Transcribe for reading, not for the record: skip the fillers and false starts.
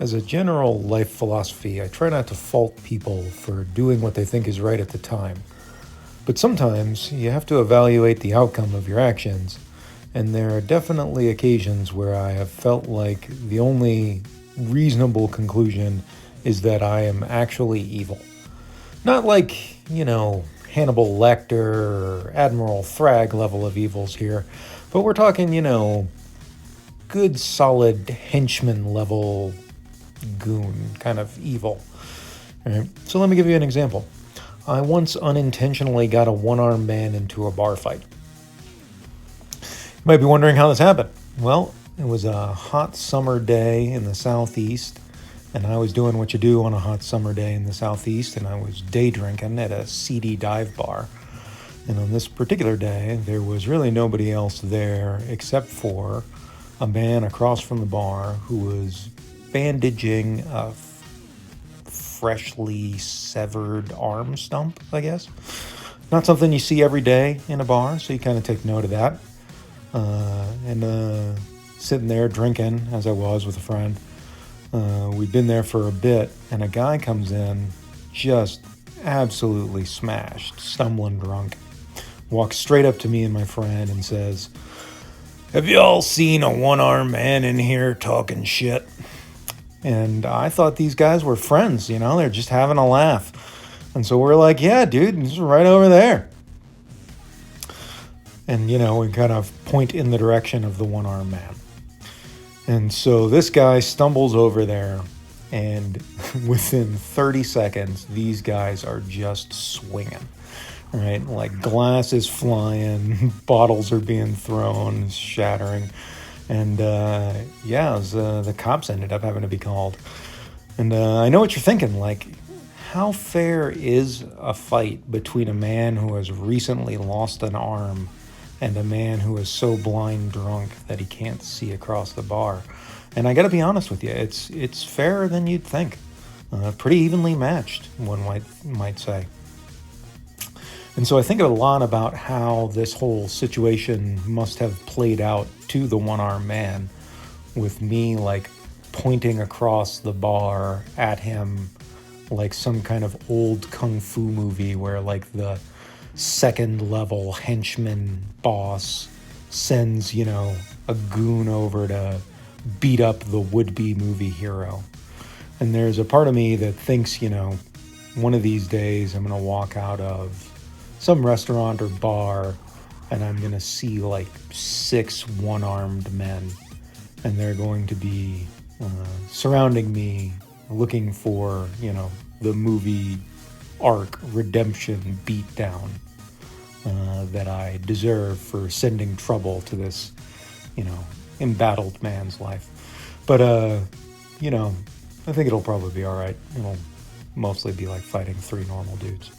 As a general life philosophy, I try not to fault people for doing what they think is right at the time. But sometimes you have to evaluate the outcome of your actions, and there are definitely occasions where I have felt like the only reasonable conclusion is that I am actually evil. Not like, Hannibal Lecter or Admiral Thrag level of evils here, but we're talking, good solid henchman level goon kind of evil. All right? So let me give you an example. I once unintentionally got a one-armed man into a bar fight. You might be wondering how this happened. Well, it was a hot summer day in the southeast, and I was doing what you do on a hot summer day in the southeast, and I was day drinking at a seedy dive bar. And on this particular day, there was really nobody else there except for a man across from the bar who was bandaging a freshly severed arm stump, I guess. Not something you see every day in a bar, so you kind of take note of that. And sitting there drinking, as I was with a friend, we'd been there for a bit, and a guy comes in just absolutely smashed, stumbling drunk, walks straight up to me and my friend and says, "Have you all seen a one-armed man in here talking shit?" And I thought these guys were friends, they're just having a laugh. And so we're like, "Yeah, dude, he's right over there." And, we kind of point in the direction of the one-armed man. And so this guy stumbles over there, and within 30 seconds, these guys are just swinging, right? Like glass is flying, bottles are being thrown, shattering. And the cops ended up having to be called. And I know what you're thinking, like, how fair is a fight between a man who has recently lost an arm and a man who is so blind drunk that he can't see across the bar? And I got to be honest with you, it's fairer than you'd think. Pretty evenly matched, one might say. And so I think a lot about how this whole situation must have played out to the one-armed man, with me like pointing across the bar at him like some kind of old kung fu movie where like the second level henchman boss sends, a goon over to beat up the would-be movie hero. And there's a part of me that thinks, one of these days I'm going to walk out of some restaurant or bar and I'm going to see like 6 one-armed men, and they're going to be surrounding me looking for, the movie arc redemption beatdown that I deserve for sending trouble to this, embattled man's life. But, I think it'll probably be all right. It'll mostly be like fighting 3 normal dudes.